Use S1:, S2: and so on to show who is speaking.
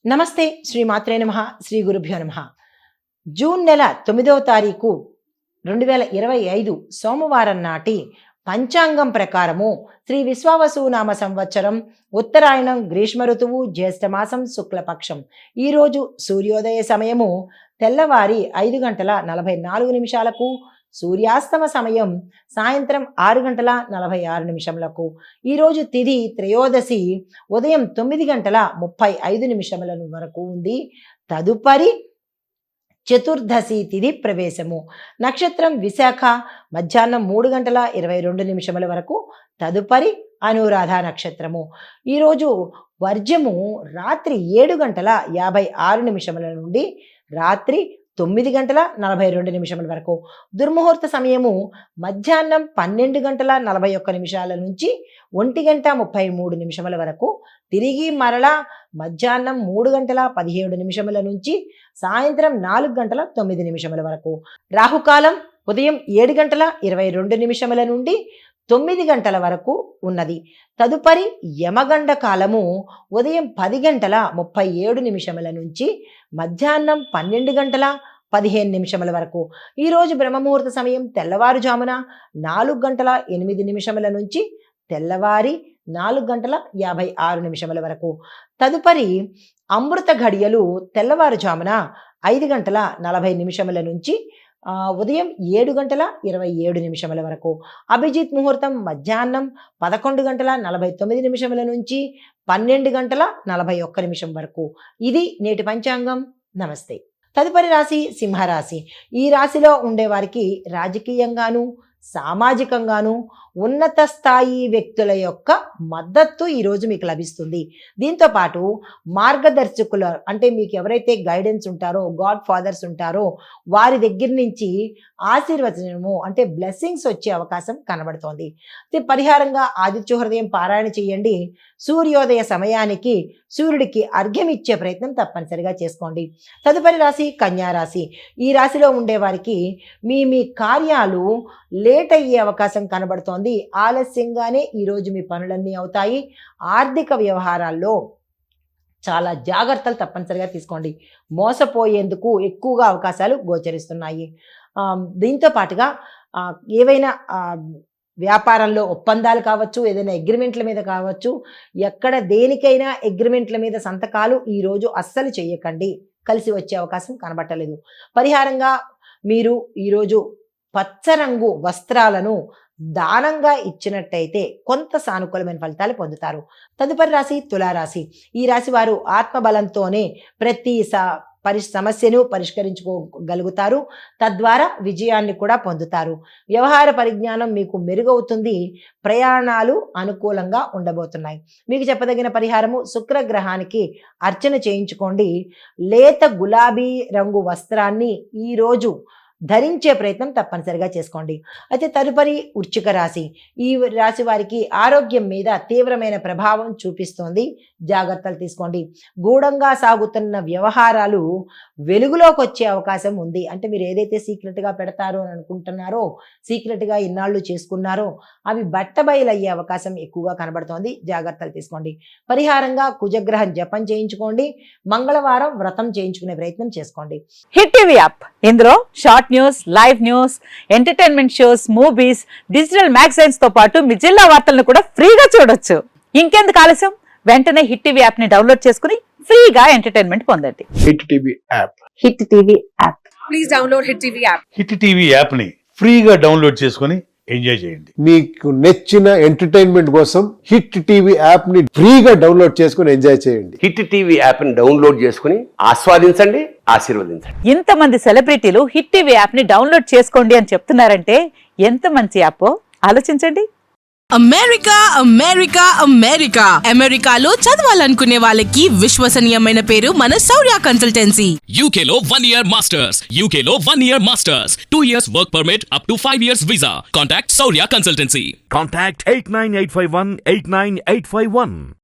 S1: నమస్తే. శ్రీ మాత్రే నమః. శ్రీ గురుభ్యో నమః. జూన్ నెల 9వ తారీఖు 2025 సోమవారం నాటి పంచాంగం ప్రకారము శ్రీ విశ్వావసునామ సంవత్సరం ఉత్తరాయణం గ్రీష్మ ఋతువు జ్యేష్ఠమాసం శుక్లపక్షం. ఈరోజు సూర్యోదయ సమయము తెల్లవారి 5:44 సూర్యాస్తమ సమయం సాయంత్రం 6:46. ఈరోజు తిథి త్రయోదశి ఉదయం 9:35 వరకు ఉంది. తదుపరి చతుర్దశి తిథి ప్రవేశము. నక్షత్రం విశాఖ మధ్యాహ్నం 3:22 వరకు. తదుపరి అనురాధ నక్షత్రము. ఈరోజు వర్జము రాత్రి 7:56 నుండి రాత్రి 9:42 వరకు. దుర్ముహూర్త సమయము మధ్యాహ్నం 12:41 నుంచి 1:33 వరకు. తిరిగి మరలా మధ్యాహ్నం 3:17 నుంచి సాయంత్రం 4:09 వరకు. రాహుకాలం ఉదయం 7:22 నుండి 9 గంటల వరకు ఉన్నది. తదుపరి యమగండ కాలము ఉదయం 10:37 నుంచి మధ్యాహ్నం 12:15 వరకు. ఈరోజు బ్రహ్మముహూర్త సమయం తెల్లవారుజామున 4:08 నుంచి తెల్లవారి 4:56 వరకు. తదుపరి అమృత ఘడియలు తెల్లవారుజామున 5:40 నుంచి ఉదయం 7:27 వరకు. అభిజిత్ ముహూర్తం మధ్యాహ్నం 11:49 నుంచి 12:41 వరకు. ఇది నేటి పంచాంగం. నమస్తే. తదుపరి రాశి సింహరాశి. ఈ రాశిలో ఉండేవారికి రాజకీయంగాను సామాజికంగాను ఉన్నత స్థాయి వ్యక్తుల యొక్క మద్దతు ఈరోజు మీకు లభిస్తుంది. దీంతో పాటు మార్గదర్శకులు అంటే మీకు ఎవరైతే గైడెన్స్ ఉంటారో, గాడ్ ఫాదర్స్ ఉంటారో వారి దగ్గర నుంచి ఆశీర్వచనము అంటే బ్లెస్సింగ్స్ వచ్చే అవకాశం కనబడుతోంది. పరిహారంగా ఆదిత్య హృదయం పారాయణ చేయండి. సూర్యోదయ సమయానికి సూర్యుడికి అర్ఘ్యం ఇచ్చే ప్రయత్నం తప్పనిసరిగా చేసుకోండి. తదుపరి రాశి కన్యా రాశి. ఈ రాశిలో ఉండేవారికి మీ కార్యాలు లేట్ అయ్యే అవకాశం కనబడుతోంది. ఆలస్యంగానే ఈరోజు మీ పనులన్నీ అవుతాయి. ఆర్థిక వ్యవహారాల్లో చాలా జాగ్రత్తలు తప్పనిసరిగా తీసుకోండి. మోసపోయేందుకు ఎక్కువగా అవకాశాలు గోచరిస్తున్నాయి. దీంతో పాటుగా ఏవైనా వ్యాపారంలో ఒప్పందాలు కావచ్చు, ఏదైనా అగ్రిమెంట్ల మీద కావచ్చు, ఎక్కడ దేనికైనా అగ్రిమెంట్ల మీద సంతకాలు ఈరోజు అస్సలు చేయకండి. కలిసి వచ్చే అవకాశం కనబట్టలేదు. పరిహారంగా మీరు ఈరోజు పచ్చరంగు వస్త్రాలను దానంగా ఇచ్చినట్టయితే కొంత సానుకూలమైన ఫలితాలు పొందుతారు. తదుపరి రాశి తులారాశి. ఈ రాశి వారు ఆత్మబలంతోనే ప్రతి సమస్యను పరిష్కరించుకోగలుగుతారు. తద్వారా విజయాన్ని కూడా పొందుతారు. వ్యవహార పరిజ్ఞానం మీకు మెరుగవుతుంది. ప్రయాణాలు అనుకూలంగా ఉండబోతున్నాయి. మీకు చెప్పదగిన పరిహారము శుక్రగ్రహానికి అర్చన చేయించుకోండి. లేత గులాబీ రంగు వస్త్రాన్ని ఈరోజు ధరించే ప్రయత్నం తప్పనిసరిగా చేసుకోండి. అయితే తదుపరి వృశ్చిక రాశి. ఈ రాశి వారికి ఆరోగ్యం మీద తీవ్రమైన ప్రభావం చూపిస్తోంది. జాగ్రత్తలు తీసుకోండి. గూఢంగా సాగుతున్న వ్యవహారాలు వెలుగులోకి వచ్చే అవకాశం ఉంది. అంటే మీరు ఏదైతే సీక్రెట్గా పెడతారో అని అనుకుంటున్నారో, సీక్రెట్గా ఇన్నాళ్ళు చేసుకున్నారో అవి బట్టబయలయ్యే అవకాశం ఎక్కువగా కనబడుతోంది. జాగ్రత్తలు తీసుకోండి. పరిహారంగా కుజగ్రహం జపం చేయించుకోండి. మంగళవారం వ్రతం చేయించుకునే ప్రయత్నం చేసుకోండి.
S2: Hit TV app. ఇందులో short news, live news, entertainment shows, movies, digital magazines తో పాటు మీ జిల్లా వార్తలను కూడా ఫ్రీగా చూడొచ్చు. ఇంకెందుకు ఆలస్యం? వెంటనే హిట్ టీవీ యాప్ ని డౌన్లోడ్ చేసుకుని ఫ్రీగా ఎంటర్టైన్మెంట్ పొందండి.
S3: Hit TV app.
S2: Hit TV app.
S4: Please download hit TV app.
S5: Hit TV app ని ఫ్రీగా డౌన్లోడ్ చేసుకుని ఎంజాయ్ చేయండి.
S3: మీకు నచ్చిన ఎంటర్టైన్మెంట్ కోసం హిట్ టీవీ యాప్ ని ఫ్రీగా డౌన్లోడ్ చేసుకుని ఎంజాయ్ చేయండి.
S6: హిట్ టీవీ యాప్ ని డౌన్లోడ్ చేసుకుని ఆస్వాదించండి, ఆశీర్వదించండి.
S2: ఇంతమంది సెలబ్రిటీలు హిట్ టీవీ యాప్ ని డౌన్లోడ్ చేసుకోండి అని చెప్తున్నారంటే ఎంత మంచి యాప్ ఆలోచించండి.
S7: అమెరికా అమెరికా అమెరికా అమెరికాలో చదవాలనుకునే వాళ్ళకి విశ్వసనీయమైన పేరు మన శౌర్య కన్సల్టెన్సీ.
S8: UK లో 1 year masters. UK లో 1 year masters. 2 years work permit up to 5 years visa. Contact Saurya Consultancy.
S9: Contact 89851 89851.